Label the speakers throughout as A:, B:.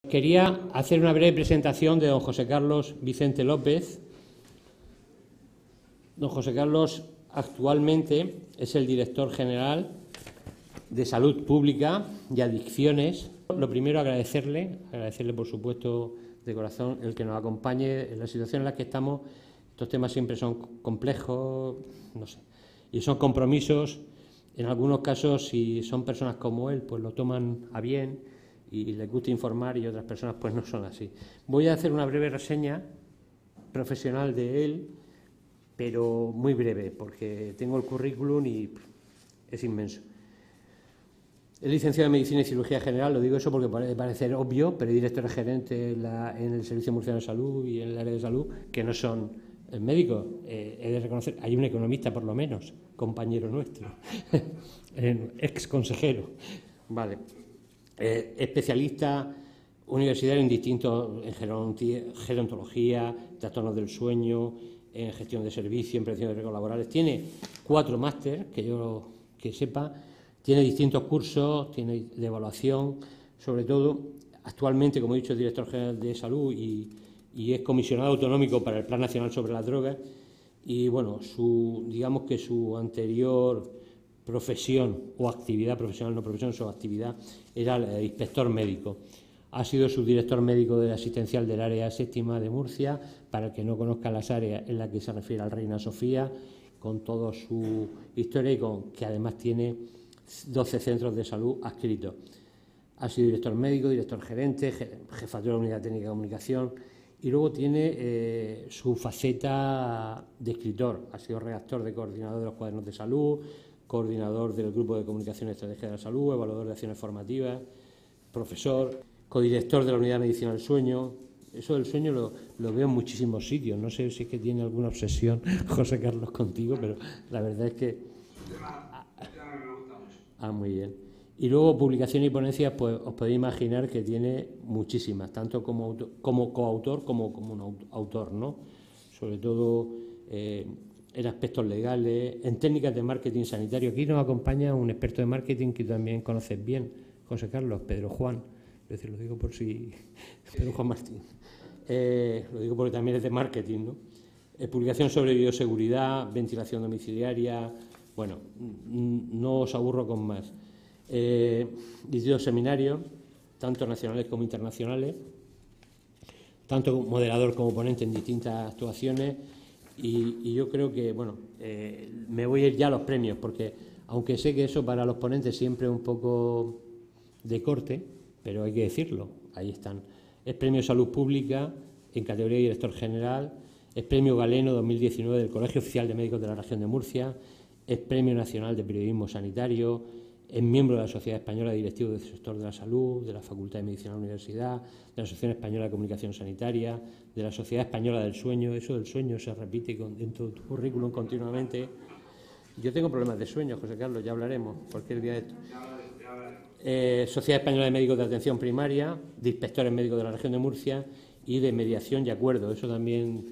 A: Quería hacer una breve presentación de don José Carlos Vicente López. Don José Carlos actualmente es el director general de Salud Pública y Adicciones. Lo primero, agradecerle por supuesto de corazón el que nos acompañe en la situación en la que estamos. Estos temas siempre son complejos, no sé, y son compromisos. En algunos casos, si son personas como él, pues lo toman a bien y les gusta informar, y otras personas pues no son así. Voy a hacer una breve reseña profesional de él, pero muy breve, porque tengo el currículum y es inmenso. Es licenciado en Medicina y Cirugía General, lo digo eso porque puede parecer obvio, pero es director gerente en el Servicio Murciano de Salud y en el área de salud, que no son médicos. He de reconocer, hay un economista por lo menos, compañero nuestro, ex consejero. Vale. Especialista universitario en distintos, en gerontología, trastornos del sueño, en gestión de servicios, en prevención de riesgos laborales. Tiene 4 máster, que sepa. Tiene distintos cursos, tiene de evaluación, sobre todo. Actualmente, como he dicho, es director general de salud y es comisionado autonómico para el Plan Nacional sobre las Drogas. Y bueno, digamos que su anterior profesión o actividad profesional, no profesión, su actividad era el inspector médico. Ha sido subdirector médico de asistencial del área séptima de Murcia, para el que no conozca las áreas en las que se refiere al Reina Sofía, con toda su historia y que además tiene 12 centros de salud adscritos. Ha sido director médico, director gerente, jefatura de la Unidad Técnica de Comunicación, y luego tiene su faceta de escritor. Ha sido redactor de coordinador de los cuadernos de salud, coordinador del Grupo de Comunicación y Estrategia de la Salud, evaluador de acciones formativas, profesor, codirector de la Unidad de Medicina del Sueño. Eso del sueño lo veo en muchísimos sitios. No sé si es que tiene alguna obsesión José Carlos contigo, pero la verdad es que... muy bien. Y luego publicaciones y ponencias, pues os podéis imaginar que tiene muchísimas, tanto como coautor como un autor, ¿no? Sobre todo en aspectos legales, en técnicas de marketing sanitario. Aquí nos acompaña un experto de marketing que también conoces bien, José Carlos, Pedro Juan. Es decir, lo digo por si... Pedro Juan Martín. Lo digo porque también es de marketing, ¿no? Publicación sobre bioseguridad, ventilación domiciliaria. Bueno, no os aburro con más. Distintos seminarios, tanto nacionales como internacionales, tanto moderador como ponente en distintas actuaciones, y yo creo que, bueno, me voy a ir ya a los premios, porque aunque sé que eso para los ponentes siempre es un poco de corte, pero hay que decirlo, ahí están. Es Premio Salud Pública en categoría de director general, es Premio Galeno 2019 del Colegio Oficial de Médicos de la Región de Murcia, es Premio Nacional de Periodismo Sanitario, es miembro de la Sociedad Española de Directivos del Sector de la Salud, de la Facultad de Medicina de la Universidad, de la Asociación Española de Comunicación Sanitaria, de la Sociedad Española del Sueño. Eso del sueño se repite dentro de tu currículum continuamente. Yo tengo problemas de sueño, José Carlos, ya hablaremos cualquier día de esto. Sociedad Española de Médicos de Atención Primaria, de Inspectores Médicos de la Región de Murcia y de Mediación y Acuerdo. Eso también,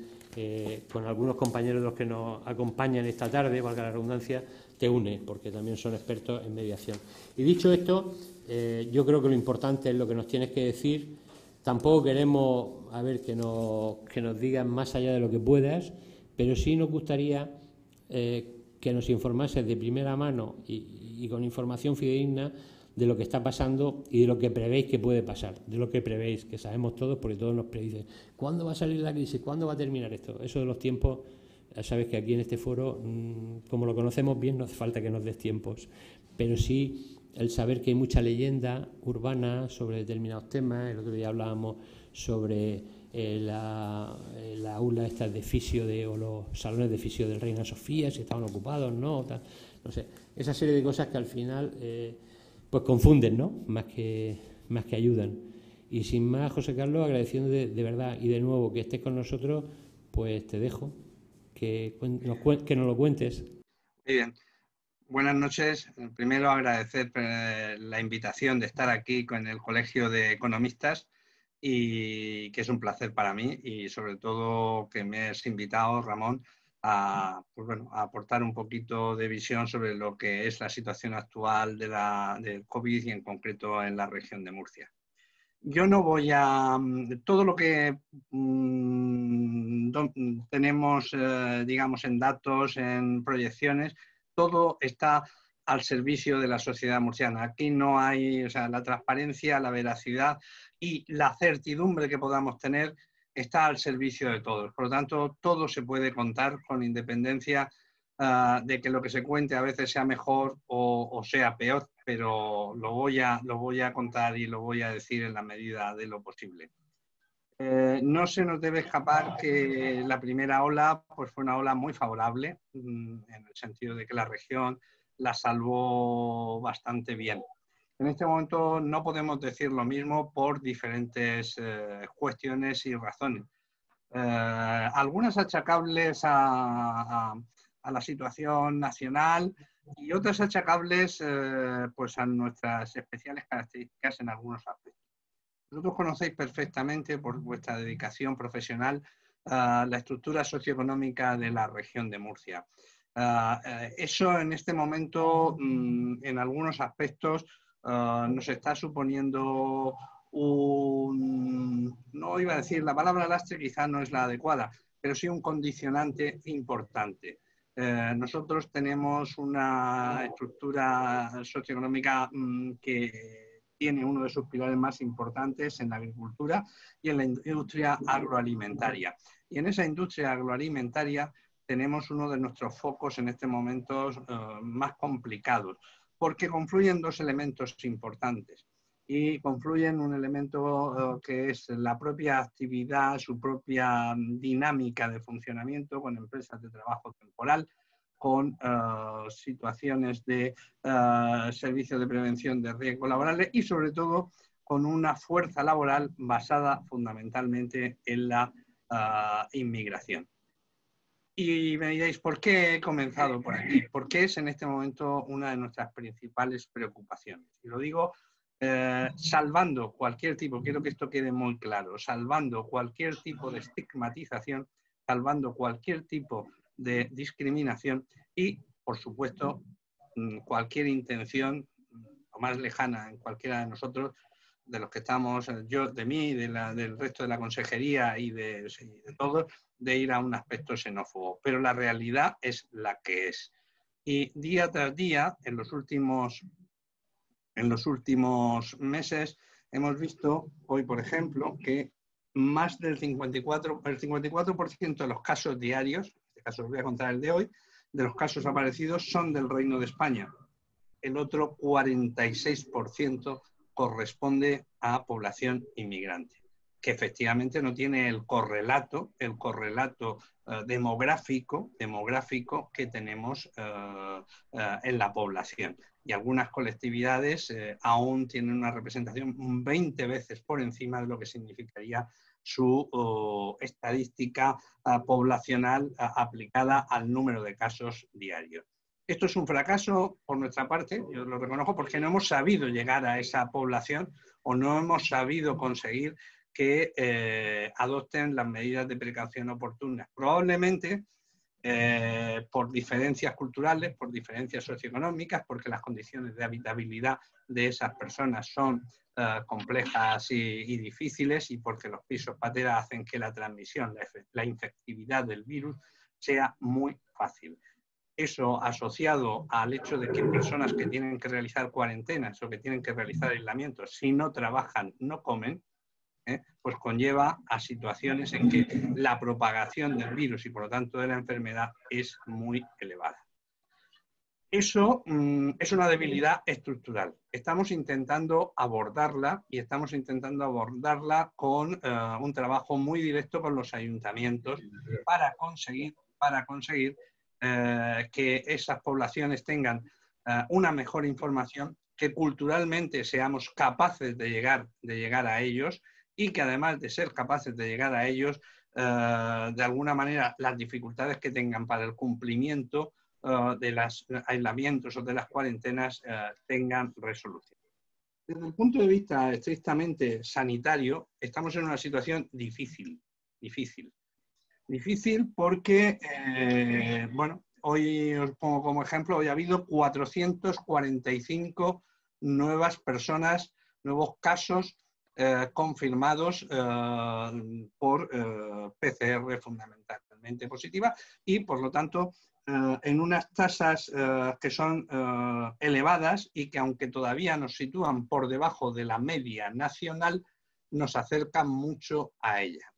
A: con algunos compañeros de los que nos acompañan esta tarde, valga la redundancia, te une, porque también son expertos en mediación. Y dicho esto, yo creo que lo importante es lo que nos tienes que decir. Tampoco queremos, que nos digas más allá de lo que puedas, pero sí nos gustaría que nos informases de primera mano y con información fidedigna de lo que está pasando y de lo que prevéis que puede pasar, de lo que prevéis, que sabemos todos, porque todos nos predicen cuándo va a salir la crisis, cuándo va a terminar esto. Eso de los tiempos, ya sabes que aquí en este foro, como lo conocemos bien, no hace falta que nos des tiempos, pero sí el saber que hay mucha leyenda urbana sobre determinados temas. El otro día hablábamos sobre la aula esta de fisio o los salones de fisio del Reina Sofía, si estaban ocupados, no, tal, no sé, esa serie de cosas que al final pues confunden, ¿no? Más que ayudan. Y sin más, José Carlos, agradeciendo de verdad y de nuevo que estés con nosotros, pues te dejo que nos lo cuentes.
B: Muy bien. Buenas noches. Primero, agradecer la invitación de estar aquí con el Colegio de Economistas, y que es un placer para mí, y sobre todo que me has invitado, Ramón, a aportar un poquito de visión sobre lo que es la situación actual del COVID y en concreto en la región de Murcia. Yo no voy a... Todo lo que tenemos, digamos, en datos, en proyecciones, todo está al servicio de la sociedad murciana. Aquí no hay, o sea, la transparencia, la veracidad y la certidumbre que podamos tener está al servicio de todos. Por lo tanto, todo se puede contar con independencia de que lo que se cuente a veces sea mejor o sea peor, pero lo voy a contar y lo voy a decir en la medida de lo posible. No se nos debe escapar que la primera ola pues, fue una ola muy favorable, en el sentido de que la región la salvó bastante bien. En este momento no podemos decir lo mismo por diferentes cuestiones y razones. Algunas achacables a la situación nacional y otras achacables pues a nuestras especiales características en algunos aspectos. Vosotros conocéis perfectamente, por vuestra dedicación profesional, la estructura socioeconómica de la región de Murcia. Eso en este momento, en algunos aspectos, nos está suponiendo no iba a decir, la palabra lastre quizá no es la adecuada, pero sí un condicionante importante. Nosotros tenemos una estructura socioeconómica que tiene uno de sus pilares más importantes en la agricultura y en la industria agroalimentaria. Y en esa industria agroalimentaria tenemos uno de nuestros focos en este momento más complicados, porque confluyen dos elementos importantes. Y confluyen un elemento que es la propia actividad, su propia dinámica de funcionamiento con empresas de trabajo temporal, con situaciones de servicios de prevención de riesgos laborales y sobre todo con una fuerza laboral basada fundamentalmente en la inmigración. Y me diréis, ¿por qué he comenzado por aquí? Porque es en este momento una de nuestras principales preocupaciones. Y lo digo salvando cualquier tipo, quiero que esto quede muy claro, salvando cualquier tipo de estigmatización, salvando cualquier tipo de discriminación y, por supuesto, cualquier intención o más lejana en cualquiera de nosotros, de los que estamos, yo, de mí, del resto de la consejería y de todos, de ir a un aspecto xenófobo. Pero la realidad es la que es. Y día tras día, en los últimos meses, hemos visto hoy, por ejemplo, que más del 54% de los casos diarios, en este caso os voy a contar el de hoy, de los casos aparecidos son del Reino de España. El otro 46% corresponde a población inmigrante, que efectivamente no tiene el correlato demográfico que tenemos en la población. Y algunas colectividades aún tienen una representación 20 veces por encima de lo que significaría su estadística poblacional aplicada al número de casos diarios. Esto es un fracaso por nuestra parte, yo lo reconozco, porque no hemos sabido llegar a esa población o no hemos sabido conseguir que adopten las medidas de precaución oportunas. Probablemente por diferencias culturales, por diferencias socioeconómicas, porque las condiciones de habitabilidad de esas personas son complejas y difíciles y porque los pisos patera hacen que la transmisión, la infectividad del virus sea muy fácil. Eso asociado al hecho de que personas que tienen que realizar cuarentenas o que tienen que realizar aislamientos, si no trabajan, no comen, pues conlleva a situaciones en que la propagación del virus y por lo tanto de la enfermedad es muy elevada. Eso es una debilidad estructural. Estamos intentando abordarla y estamos intentando abordarla con un trabajo muy directo con los ayuntamientos para conseguir que esas poblaciones tengan una mejor información, que culturalmente seamos capaces de llegar a ellos y que además de ser capaces de llegar a ellos, de alguna manera las dificultades que tengan para el cumplimiento de los aislamientos o de las cuarentenas tengan resolución. Desde el punto de vista estrictamente sanitario, estamos en una situación difícil porque, bueno, hoy os pongo como ejemplo, hoy ha habido 445 nuevos casos confirmados por PCR fundamentalmente positiva y, por lo tanto, en unas tasas que son elevadas y que, aunque todavía nos sitúan por debajo de la media nacional, nos acercan mucho a ella.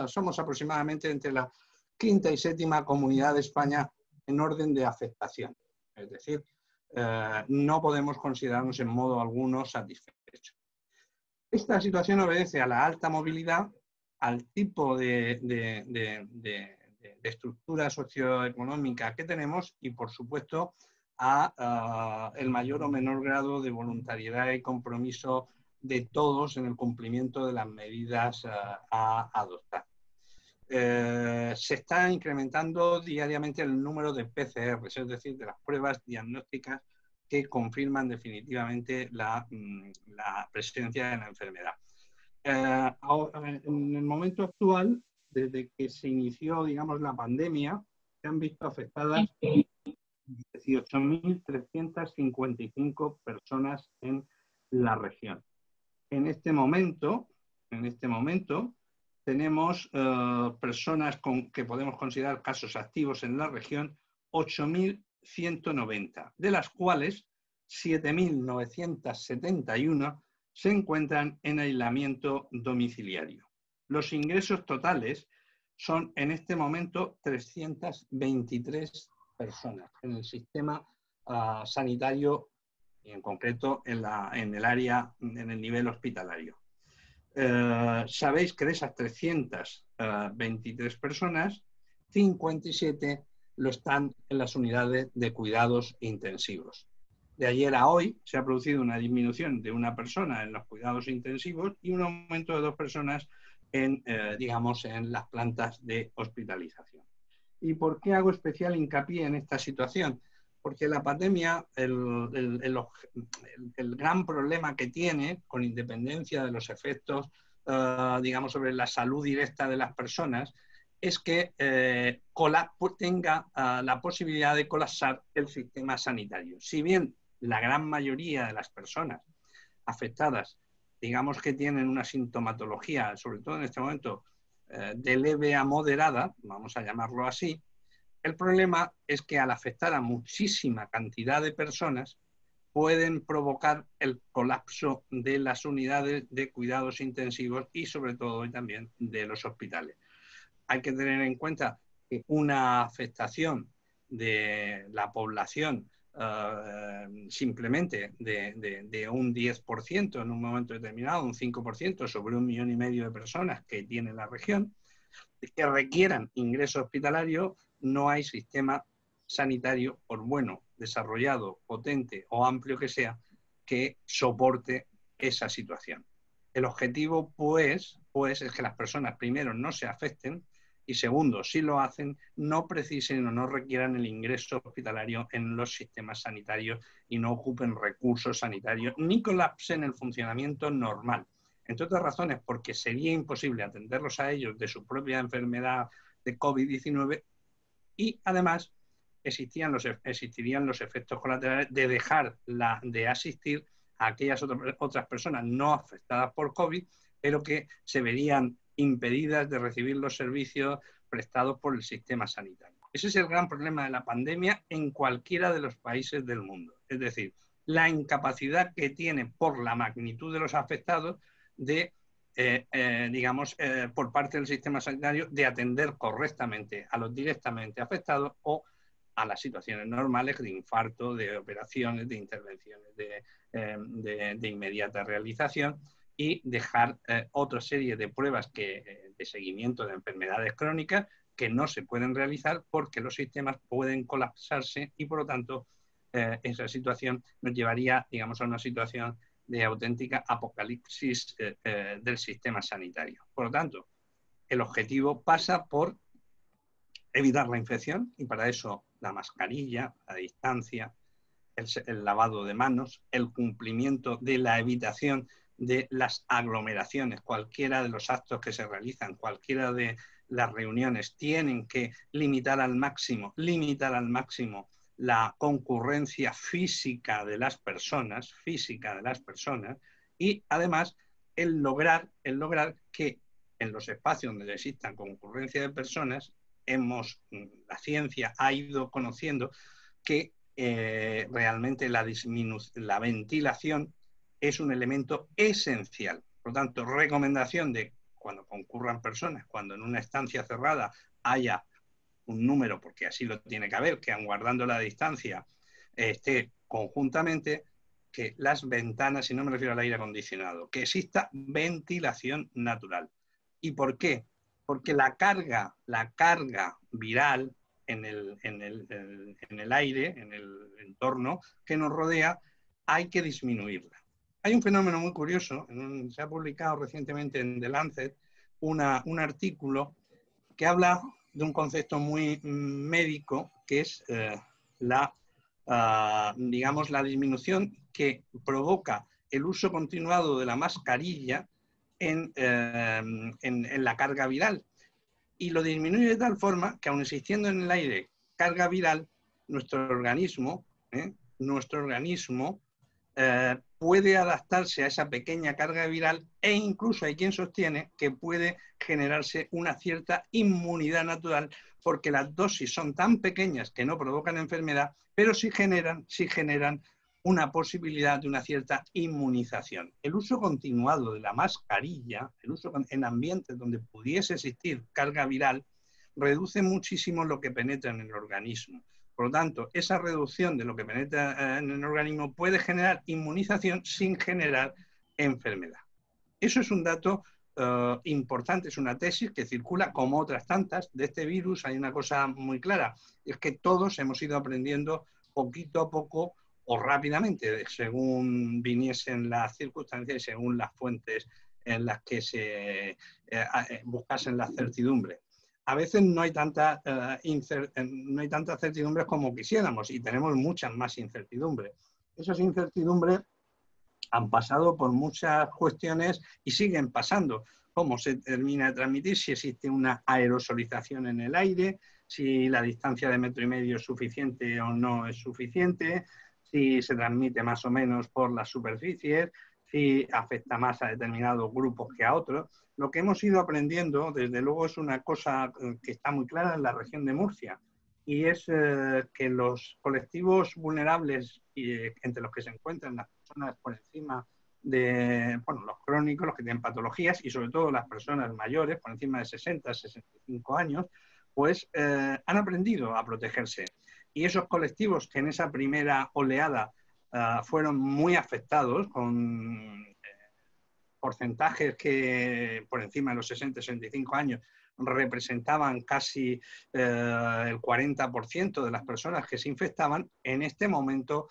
B: Somos aproximadamente entre la quinta y séptima comunidad de España en orden de afectación. Es decir, no podemos considerarnos en modo alguno satisfechos. Esta situación obedece a la alta movilidad, al tipo de estructura socioeconómica que tenemos y, por supuesto, a el mayor o menor grado de voluntariedad y compromiso de todos en el cumplimiento de las medidas a adoptar. Se está incrementando diariamente el número de PCR, es decir, de las pruebas diagnósticas que confirman definitivamente la presencia de la enfermedad. En el momento actual, desde que se inició, digamos, la pandemia, se han visto afectadas 18.355 personas en la región. En este momento tenemos personas que podemos considerar casos activos en la región, 8.190, de las cuales 7.971 se encuentran en aislamiento domiciliario. Los ingresos totales son en este momento 323 personas en el sistema sanitario y en concreto en el nivel hospitalario. Sabéis que de esas 323 personas, 57 lo están en las unidades de cuidados intensivos. De ayer a hoy se ha producido una disminución de una persona en los cuidados intensivos y un aumento de 2 personas en las plantas de hospitalización. ¿Y por qué hago especial hincapié en esta situación? Porque la pandemia, el gran problema que tiene, con independencia de los efectos, sobre la salud directa de las personas, es que tenga la posibilidad de colapsar el sistema sanitario. Si bien la gran mayoría de las personas afectadas, digamos que tienen una sintomatología, sobre todo en este momento, de leve a moderada, vamos a llamarlo así, el problema es que al afectar a muchísima cantidad de personas pueden provocar el colapso de las unidades de cuidados intensivos y sobre todo también de los hospitales. Hay que tener en cuenta que una afectación de la población simplemente de un 10% en un momento determinado, un 5% sobre 1,5 millones de personas que tiene la región, que requieran ingreso hospitalario, no hay sistema sanitario, por bueno, desarrollado, potente o amplio que sea, que soporte esa situación. El objetivo, pues es que las personas, primero, no se afecten y, segundo, si lo hacen, no precisen o no requieran el ingreso hospitalario en los sistemas sanitarios y no ocupen recursos sanitarios ni colapsen el funcionamiento normal. Entre otras razones, porque sería imposible atenderlos a ellos de su propia enfermedad de COVID-19 y, además, existirían los efectos colaterales de dejar de asistir a aquellas otras personas no afectadas por COVID, pero que se verían impedidas de recibir los servicios prestados por el sistema sanitario. Ese es el gran problema de la pandemia en cualquiera de los países del mundo. Es decir, la incapacidad que tiene por la magnitud de los afectados de, por parte del sistema sanitario de atender correctamente a los directamente afectados o a las situaciones normales de infarto, de operaciones, de intervenciones de inmediata realización y dejar otra serie de pruebas de seguimiento de enfermedades crónicas que no se pueden realizar porque los sistemas pueden colapsarse y, por lo tanto, esa situación nos llevaría, a una situación de auténtica apocalipsis del sistema sanitario. Por lo tanto, el objetivo pasa por evitar la infección y para eso la mascarilla, la distancia, el lavado de manos, el cumplimiento de la evitación de las aglomeraciones, cualquiera de los actos que se realizan, cualquiera de las reuniones tienen que limitar al máximo la concurrencia física de las personas y además el lograr que en los espacios donde existan concurrencia de personas, la ciencia ha ido conociendo que realmente la ventilación es un elemento esencial. Por lo tanto, recomendación de cuando concurran personas, cuando en una estancia cerrada haya un número, porque así lo tiene que haber, que aun guardando la distancia esté conjuntamente, que las ventanas, y no me refiero al aire acondicionado, que exista ventilación natural. ¿Y por qué? Porque la carga viral en el aire, en el entorno que nos rodea, hay que disminuirla. Hay un fenómeno muy curioso, se ha publicado recientemente en The Lancet un artículo que habla de un concepto muy médico, que es digamos, la disminución que provoca el uso continuado de la mascarilla en la carga viral. Y lo disminuye de tal forma que, aun existiendo en el aire carga viral, nuestro organismo puede adaptarse a esa pequeña carga viral, e incluso hay quien sostiene que puede generarse una cierta inmunidad natural, porque las dosis son tan pequeñas que no provocan enfermedad, pero sí generan una posibilidad de una cierta inmunización. El uso continuado de la mascarilla, el uso en ambientes donde pudiese existir carga viral, reduce muchísimo lo que penetra en el organismo. Por lo tanto, esa reducción de lo que penetra en el organismo puede generar inmunización sin generar enfermedad. Eso es un dato importante, es una tesis que circula como otras tantas. De este virus hay una cosa muy clara, es que todos hemos ido aprendiendo poquito a poco o rápidamente, según viniesen las circunstancias y según las fuentes en las que se buscasen las certidumbres. A veces no hay tantas certidumbres como quisiéramos, y tenemos muchas más incertidumbres. Esas incertidumbres han pasado por muchas cuestiones y siguen pasando. Cómo se termina de transmitir, si existe una aerosolización en el aire, si la distancia de 1,5 metros es suficiente o no es suficiente, si se transmite más o menos por las superficies, si afecta más a determinados grupos que a otros. Lo que hemos ido aprendiendo, desde luego, es una cosa que está muy clara en la región de Murcia, y es que los colectivos vulnerables, entre los que se encuentran las personas por encima de, los crónicos, los que tienen patologías, y sobre todo las personas mayores, por encima de 60, 65 años, pues han aprendido a protegerse. Y esos colectivos que en esa primera oleada fueron muy afectados, con porcentajes que por encima de los 60, 65 años representaban casi el 40% de las personas que se infectaban, en este momento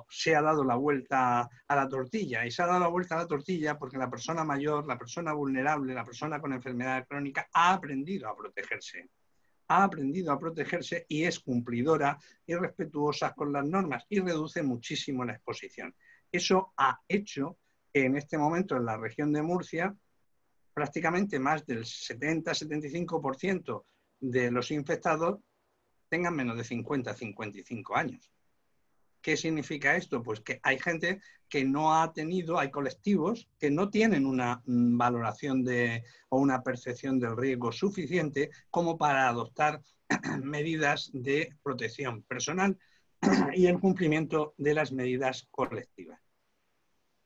B: se ha dado la vuelta a la tortilla. Y se ha dado la vuelta a la tortilla porque la persona mayor, la persona vulnerable, la persona con enfermedad crónica ha aprendido a protegerse. Ha aprendido a protegerse y es cumplidora y respetuosa con las normas, y reduce muchísimo la exposición. Eso ha hecho que en este momento en la región de Murcia prácticamente más del 70-75% de los infectados tengan menos de 50-55 años. ¿Qué significa esto? Pues que hay gente que no ha tenido, hay colectivos que no tienen una valoración o una percepción del riesgo suficiente como para adoptar medidas de protección personal y el cumplimiento de las medidas colectivas.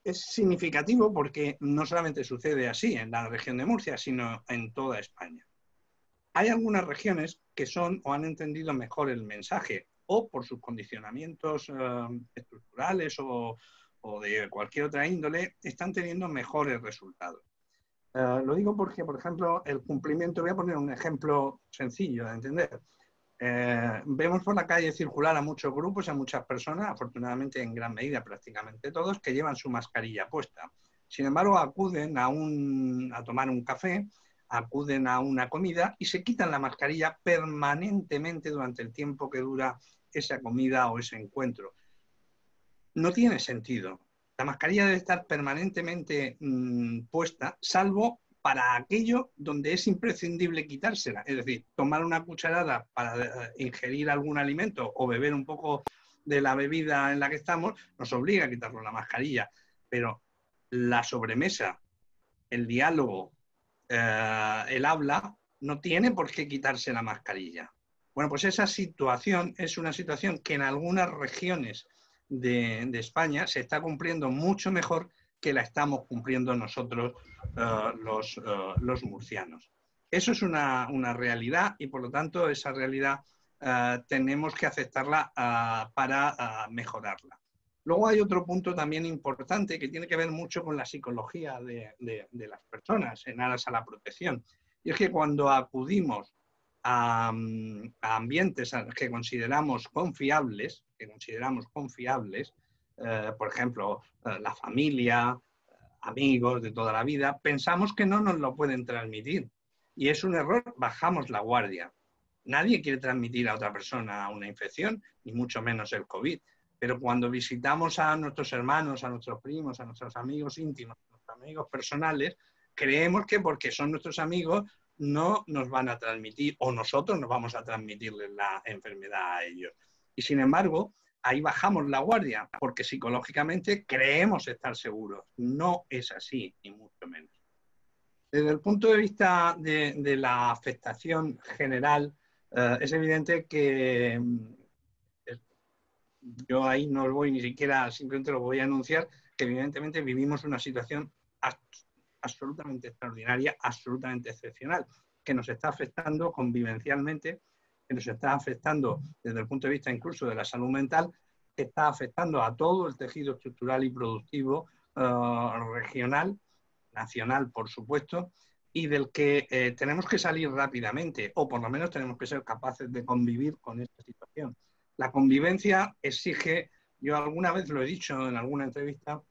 B: Es significativo porque no solamente sucede así en la región de Murcia, sino en toda España. Hay algunas regiones que son o han entendido mejor el mensaje, o por sus condicionamientos estructurales o de cualquier otra índole, están teniendo mejores resultados. Lo digo porque, por ejemplo, el cumplimiento, voy a poner un ejemplo sencillo de entender. Vemos por la calle circular a muchos grupos, a muchas personas, afortunadamente en gran medida prácticamente todos, que llevan su mascarilla puesta. Sin embargo, acuden a tomar un café, acuden a una comida y se quitan la mascarilla permanentemente durante el tiempo que dura esa comida o ese encuentro. No tiene sentido. La mascarilla debe estar permanentemente puesta, salvo para aquello donde es imprescindible quitársela. Es decir, tomar una cucharada para ingerir algún alimento o beber un poco de la bebida en la que estamos nos obliga a quitarnos la mascarilla. Pero la sobremesa el diálogo, el habla, no tiene por qué quitarse la mascarilla. Bueno, pues esa situación es una situación que en algunas regiones de España se está cumpliendo mucho mejor que la estamos cumpliendo nosotros los murcianos. Eso es una realidad y por lo tanto esa realidad tenemos que aceptarla para mejorarla. Luego hay otro punto también importante que tiene que ver mucho con la psicología de las personas en aras a la protección. Y es que cuando acudimos a ambientes que consideramos confiables, por ejemplo, la familia, amigos de toda la vida, pensamos que no nos lo pueden transmitir. Y es un error, bajamos la guardia. Nadie quiere transmitir a otra persona una infección, ni mucho menos el COVID. Pero cuando visitamos a nuestros hermanos, a nuestros primos, a nuestros amigos íntimos, a nuestros amigos personales, creemos que porque son nuestros amigos no nos van a transmitir o nosotros nos vamos a transmitirles la enfermedad a ellos. Y sin embargo, ahí bajamos la guardia porque psicológicamente creemos estar seguros. No es así, ni mucho menos. Desde el punto de vista de la afectación general, es evidente que yo ahí no voy ni siquiera, simplemente lo voy a anunciar, que evidentemente vivimos una situación absolutamente extraordinaria, absolutamente excepcional, que nos está afectando convivencialmente, que nos está afectando desde el punto de vista incluso de la salud mental, que está afectando a todo el tejido estructural y productivo regional, nacional, por supuesto, y del que tenemos que salir rápidamente, o por lo menos tenemos que ser capaces de convivir con esta situación. La convivencia exige, yo alguna vez lo he dicho en alguna entrevista,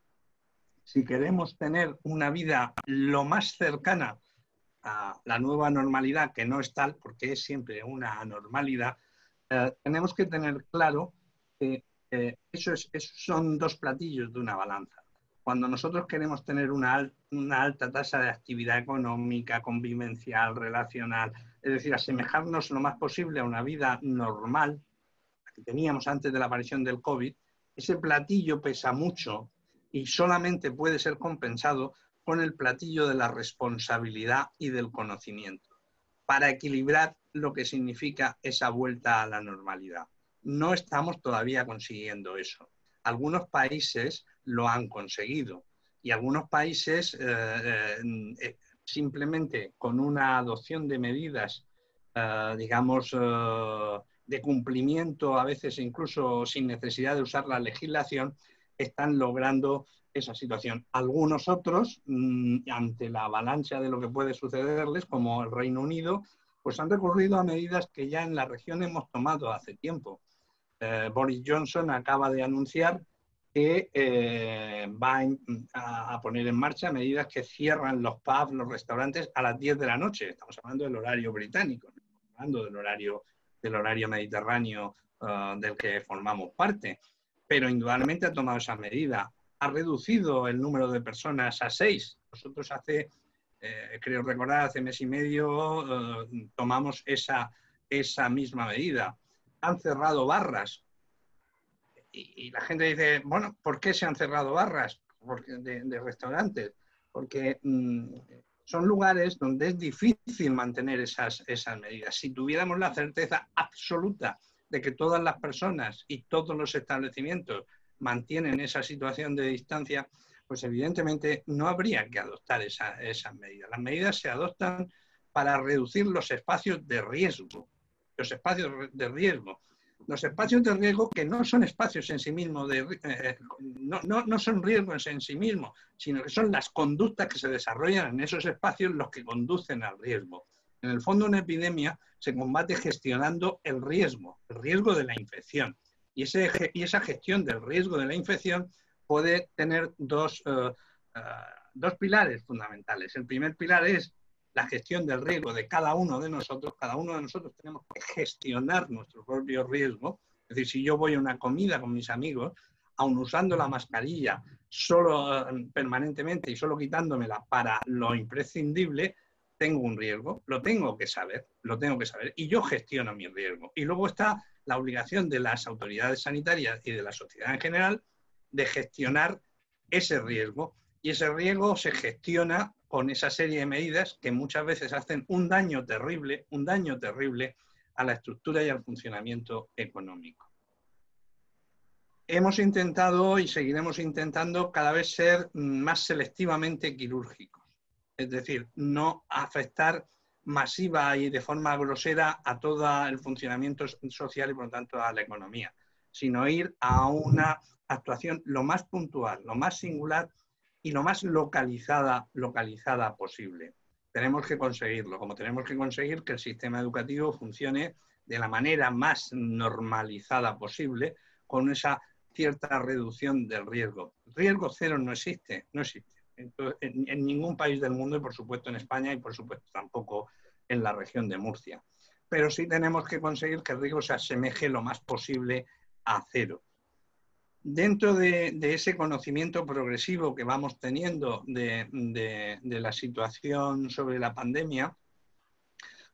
B: si queremos tener una vida lo más cercana a la nueva normalidad, que no es tal, porque es siempre una anormalidad, tenemos que tener claro que esos son dos platillos de una balanza. Cuando nosotros queremos tener una alta tasa de actividad económica, convivencial, relacional, es decir, asemejarnos lo más posible a una vida normal, que teníamos antes de la aparición del COVID, ese platillo pesa mucho y solamente puede ser compensado con el platillo de la responsabilidad y del conocimiento, para equilibrar lo que significa esa vuelta a la normalidad. No estamos todavía consiguiendo eso. Algunos países lo han conseguido y algunos países simplemente con una adopción de medidas, digamos, de cumplimiento, a veces incluso sin necesidad de usar la legislación, están logrando esa situación. Algunos otros, ante la avalancha de lo que puede sucederles, como el Reino Unido, pues han recurrido a medidas que ya en la región hemos tomado hace tiempo. Boris Johnson acaba de anunciar que va a poner en marcha medidas que cierran los pubs, los restaurantes a las 10 de la noche. Estamos hablando del horario británico, no estamos hablando del horario mediterráneo del que formamos parte. Pero indudablemente ha tomado esa medida. Ha reducido el número de personas a 6. Nosotros creo recordar, hace mes y medio tomamos esa misma medida. Han cerrado barras. Y la gente dice, bueno, ¿por qué se han cerrado barras de restaurantes? Porque son lugares donde es difícil mantener esas medidas. Si tuviéramos la certeza absoluta de que todas las personas y todos los establecimientos mantienen esa situación de distancia, pues evidentemente no habría que adoptar esas medidas. Las medidas se adoptan para reducir los espacios de riesgo. Los espacios de riesgo. Los espacios de riesgo que no son espacios en sí mismos, no son riesgos en sí mismos, sino que son las conductas que se desarrollan en esos espacios los que conducen al riesgo. En el fondo, una epidemia se combate gestionando el riesgo de la infección. Y esa gestión del riesgo de la infección puede tener dos pilares fundamentales. El primer pilar es la gestión del riesgo de cada uno de nosotros. Cada uno de nosotros tenemos que gestionar nuestro propio riesgo. Es decir, si yo voy a una comida con mis amigos, aun usando la mascarilla solo permanentemente y solo quitándomela para lo imprescindible, tengo un riesgo, lo tengo que saber y yo gestiono mi riesgo. Y luego está la obligación de las autoridades sanitarias y de la sociedad en general de gestionar ese riesgo. Y ese riesgo se gestiona con esa serie de medidas que muchas veces hacen un daño terrible a la estructura y al funcionamiento económico. Hemos intentado y seguiremos intentando cada vez ser más selectivamente quirúrgicos, es decir, no afectar masiva y de forma grosera a todo el funcionamiento social y por lo tanto a la economía, sino ir a una actuación lo más puntual, lo más singular y lo más localizada posible. Tenemos que conseguirlo, como tenemos que conseguir que el sistema educativo funcione de la manera más normalizada posible, con esa cierta reducción del riesgo. Riesgo cero no existe, no existe. Entonces, en ningún país del mundo, y por supuesto en España, y por supuesto tampoco en la región de Murcia. Pero sí tenemos que conseguir que el riesgo se asemeje lo más posible a cero. Dentro de ese conocimiento progresivo que vamos teniendo de la situación sobre la pandemia,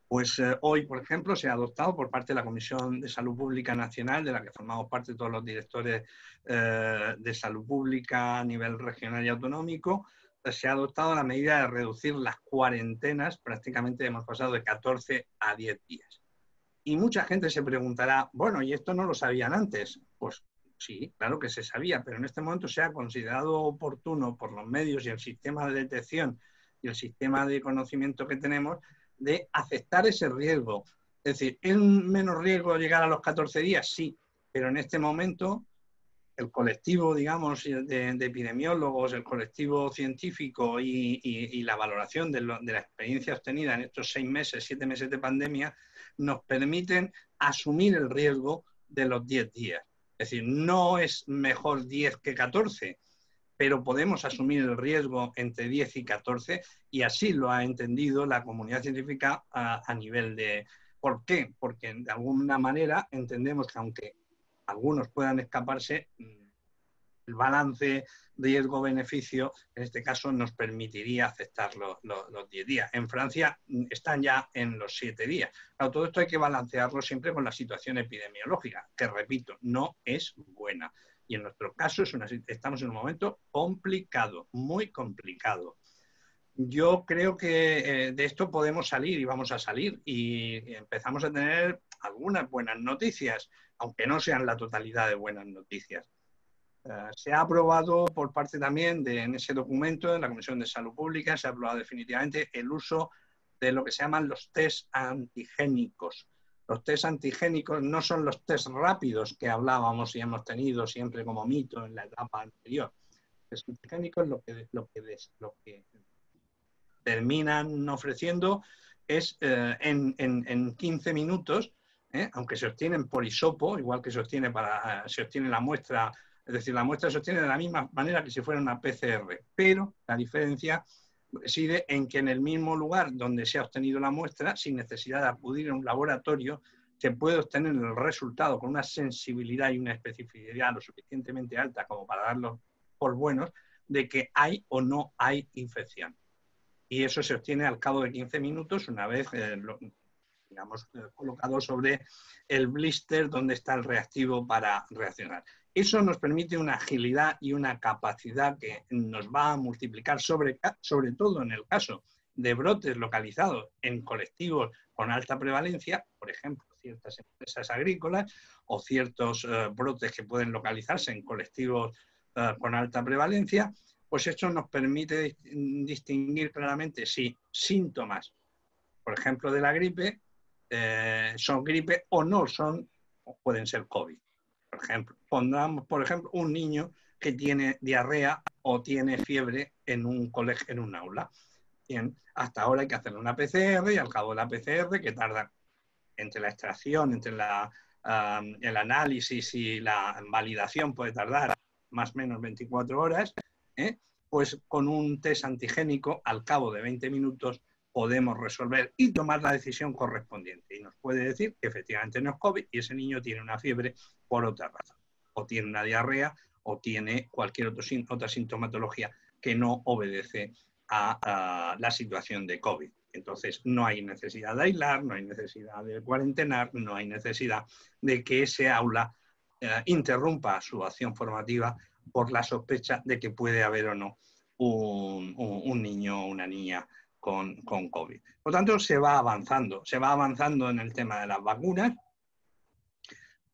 B: pues hoy, por ejemplo, se ha adoptado por parte de la Comisión de Salud Pública Nacional, de la que formamos parte todos los directores de salud pública a nivel regional y autonómico, se ha adoptado la medida de reducir las cuarentenas, prácticamente hemos pasado de 14 a 10 días. Y mucha gente se preguntará, bueno, ¿y esto no lo sabían antes? Pues sí, claro que se sabía, pero en este momento se ha considerado oportuno por los medios y el sistema de detección y el sistema de conocimiento que tenemos de aceptar ese riesgo. Es decir, ¿es menos riesgo llegar a los 14 días? Sí, pero en este momento el colectivo, digamos, de epidemiólogos, el colectivo científico y la valoración de la experiencia obtenida en estos 6 meses, 7 meses de pandemia, nos permiten asumir el riesgo de los 10 días. Es decir, no es mejor 10 que 14, pero podemos asumir el riesgo entre 10 y 14 y así lo ha entendido la comunidad científica a nivel de... ¿Por qué? Porque de alguna manera entendemos que aunque algunos puedan escaparse, el balance riesgo-beneficio en este caso nos permitiría aceptar los 10 días. En Francia están ya en los 7 días. Claro, todo esto hay que balancearlo siempre con la situación epidemiológica, que repito, no es buena. Y en nuestro caso estamos en un momento complicado, muy complicado. Yo creo que de esto podemos salir y vamos a salir y empezamos a tener algunas buenas noticias, aunque no sean la totalidad de buenas noticias. Se ha aprobado por parte también en ese documento de la Comisión de Salud Pública, se ha aprobado definitivamente el uso de lo que se llaman los test antigénicos. Los test antigénicos no son los test rápidos que hablábamos y hemos tenido siempre como mito en la etapa anterior. Los test antigénicos lo que terminan ofreciendo es en 15 minutos, aunque se obtienen por hisopo, igual que se obtiene la muestra, es decir, la muestra se obtiene de la misma manera que si fuera una PCR, pero la diferencia reside en que en el mismo lugar donde se ha obtenido la muestra, sin necesidad de acudir a un laboratorio, se puede obtener el resultado con una sensibilidad y una especificidad lo suficientemente alta como para darlos por buenos, de que hay o no hay infección. Y eso se obtiene al cabo de 15 minutos, una vez colocado sobre el blister donde está el reactivo para reaccionar. Eso nos permite una agilidad y una capacidad que nos va a multiplicar, sobre todo en el caso de brotes localizados en colectivos con alta prevalencia, por ejemplo, ciertas empresas agrícolas o ciertos brotes que pueden localizarse en colectivos con alta prevalencia, pues esto nos permite distinguir claramente si síntomas, por ejemplo, de la gripe, son gripe o no son, o pueden ser COVID. Por ejemplo, pongamos, por ejemplo, un niño que tiene diarrea o tiene fiebre en un colegio, en un aula. Bien, hasta ahora hay que hacer una PCR y al cabo de la PCR, que tarda entre la extracción, entre el análisis y la validación, puede tardar más o menos 24 horas, pues con un test antigénico al cabo de 20 minutos podemos resolver y tomar la decisión correspondiente. Y nos puede decir que efectivamente no es COVID y ese niño tiene una fiebre por otra razón. O tiene una diarrea o tiene cualquier otra sintomatología que no obedece a la situación de COVID. Entonces no hay necesidad de aislar, no hay necesidad de cuarentenar, no hay necesidad de que ese aula interrumpa su acción formativa por la sospecha de que puede haber o no un niño o una niña con COVID. Por lo tanto, se va avanzando en el tema de las vacunas.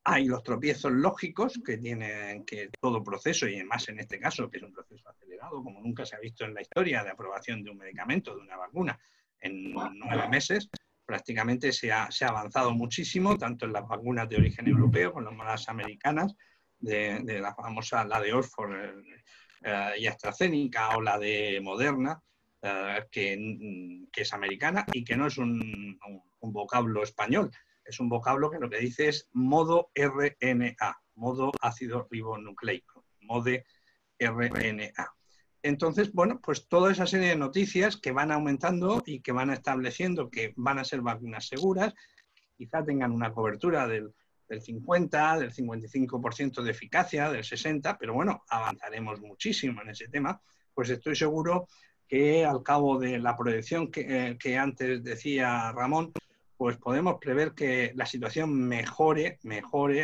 B: Hay los tropiezos lógicos que tienen que todo proceso, y además en este caso, que es un proceso acelerado, como nunca se ha visto en la historia de aprobación de un medicamento, de una vacuna, en 9 meses, prácticamente se ha avanzado muchísimo, tanto en las vacunas de origen europeo como en las americanas, de la famosa, la de Oxford y AstraZeneca, o la de Moderna, que es americana y que no es un vocablo español. Es un vocablo que lo que dice es modo RNA, modo ácido ribonucleico, mode RNA. Entonces, bueno, pues toda esa serie de noticias que van aumentando y que van estableciendo que van a ser vacunas seguras, quizá tengan una cobertura del 50, del 55% de eficacia, del 60%, pero bueno, avanzaremos muchísimo en ese tema, pues estoy seguro que al cabo de la proyección que antes decía Ramón, pues podemos prever que la situación mejore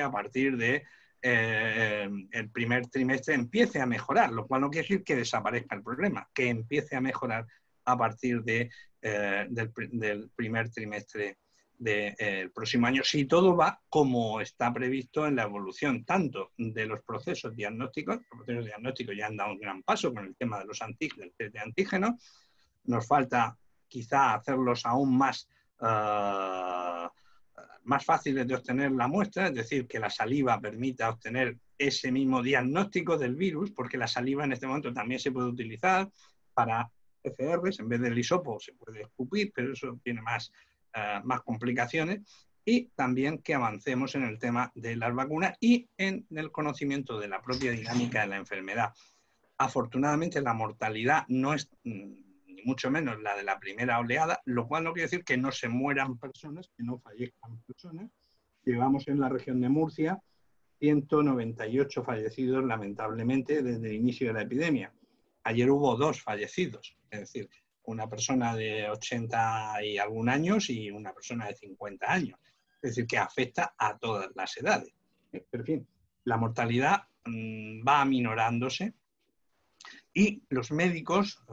B: a partir de el primer trimestre, empiece a mejorar, lo cual no quiere decir que desaparezca el problema, que empiece a mejorar a partir del primer trimestre del próximo año, si todo va como está previsto en la evolución tanto de los procesos diagnósticos. Los procesos diagnósticos ya han dado un gran paso con el tema de los del test de antígenos. Nos falta quizá hacerlos aún más fáciles de obtener la muestra, es decir, que la saliva permita obtener ese mismo diagnóstico del virus, porque la saliva en este momento también se puede utilizar para PCRs, en vez del hisopo se puede escupir, pero eso tiene más complicaciones. Y también que avancemos en el tema de las vacunas y en el conocimiento de la propia dinámica de la enfermedad. Afortunadamente la mortalidad no es ni mucho menos la de la primera oleada, lo cual no quiere decir que no se mueran personas, que no fallezcan personas. Llevamos en la región de Murcia 198 fallecidos, lamentablemente, desde el inicio de la epidemia. Ayer hubo 2 fallecidos, es decir, una persona de 80 y algún años y una persona de 50 años. Es decir, que afecta a todas las edades. Pero, en fin, la mortalidad va aminorándose y los médicos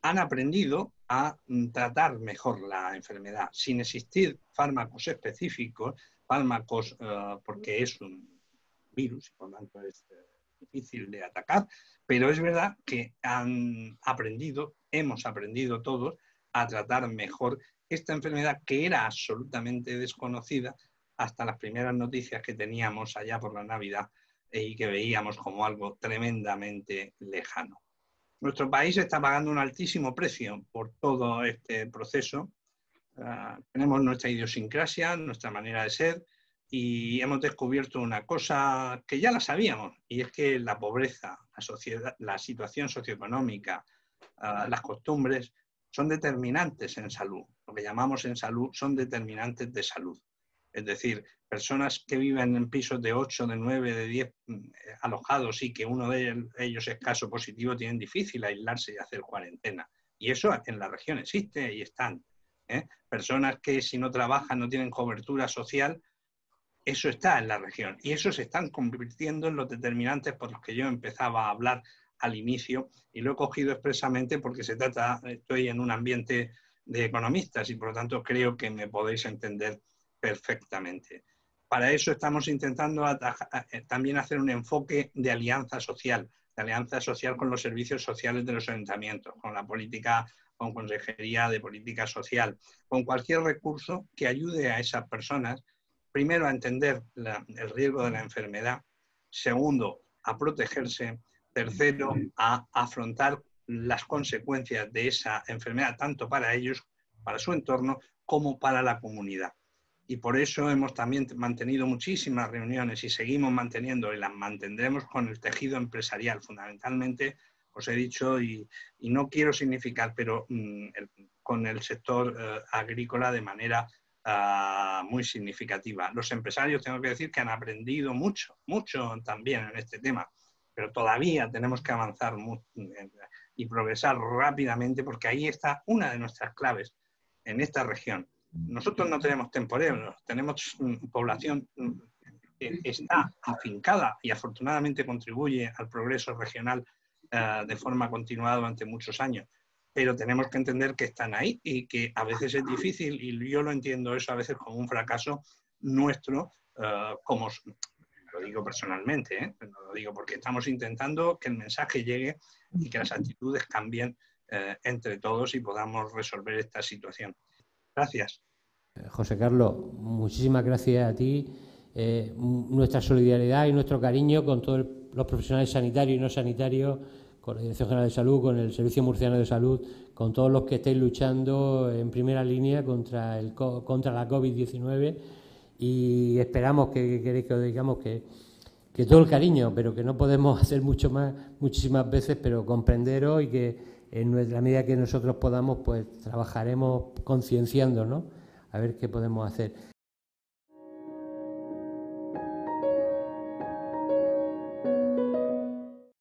B: han aprendido a tratar mejor la enfermedad sin existir fármacos específicos, fármacos porque es un virus y por lo tanto es difícil de atacar, pero es verdad que hemos aprendido todos a tratar mejor esta enfermedad que era absolutamente desconocida hasta las primeras noticias que teníamos allá por la Navidad y que veíamos como algo tremendamente lejano. Nuestro país está pagando un altísimo precio por todo este proceso. Tenemos nuestra idiosincrasia, nuestra manera de ser, y hemos descubierto una cosa que ya la sabíamos, y es que la pobreza, la sociedad, la situación socioeconómica, las costumbres son determinantes en salud. Lo que llamamos en salud son determinantes de salud. Es decir, personas que viven en pisos de 8, de 9, de 10 alojados y que uno de ellos es caso positivo, tienen difícil aislarse y hacer cuarentena. Y eso en la región existe y están. Personas que si no trabajan no tienen cobertura social, eso está en la región. Y eso se están convirtiendo en los determinantes por los que yo empezaba a hablar al inicio, y lo he cogido expresamente porque estoy en un ambiente de economistas y por lo tanto creo que me podéis entender perfectamente. Para eso estamos intentando también hacer un enfoque de alianza social con los servicios sociales de los ayuntamientos, con la política, con consejería de política social, con cualquier recurso que ayude a esas personas, primero a entender el riesgo de la enfermedad, segundo, a protegerse, tercero, a afrontar las consecuencias de esa enfermedad, tanto para ellos, para su entorno, como para la comunidad. Y por eso hemos también mantenido muchísimas reuniones y seguimos manteniendo y las mantendremos con el tejido empresarial. Fundamentalmente, os he dicho, y no quiero significar, pero con el sector agrícola de manera muy significativa. Los empresarios, tengo que decir, que han aprendido mucho también en este tema, pero todavía tenemos que avanzar y progresar rápidamente, porque ahí está una de nuestras claves en esta región. Nosotros no tenemos temporeros, tenemos población que está afincada y afortunadamente contribuye al progreso regional de forma continuada durante muchos años, pero tenemos que entender que están ahí y que a veces es difícil, y yo lo entiendo eso a veces como un fracaso nuestro, como lo digo personalmente, no lo digo porque estamos intentando que el mensaje llegue y que las actitudes cambien entre todos y podamos resolver esta situación. Gracias.
A: José Carlos, muchísimas gracias a ti. Nuestra solidaridad y nuestro cariño con todos los profesionales sanitarios y no sanitarios, con la Dirección General de Salud, con el Servicio Murciano de Salud, con todos los que estáis luchando en primera línea contra la COVID-19, y esperamos que os digamos que todo el cariño, pero que no podemos hacer mucho más muchísimas veces, pero comprenderos, y que en la medida que nosotros podamos, pues trabajaremos concienciando, ¿no? A ver qué podemos hacer.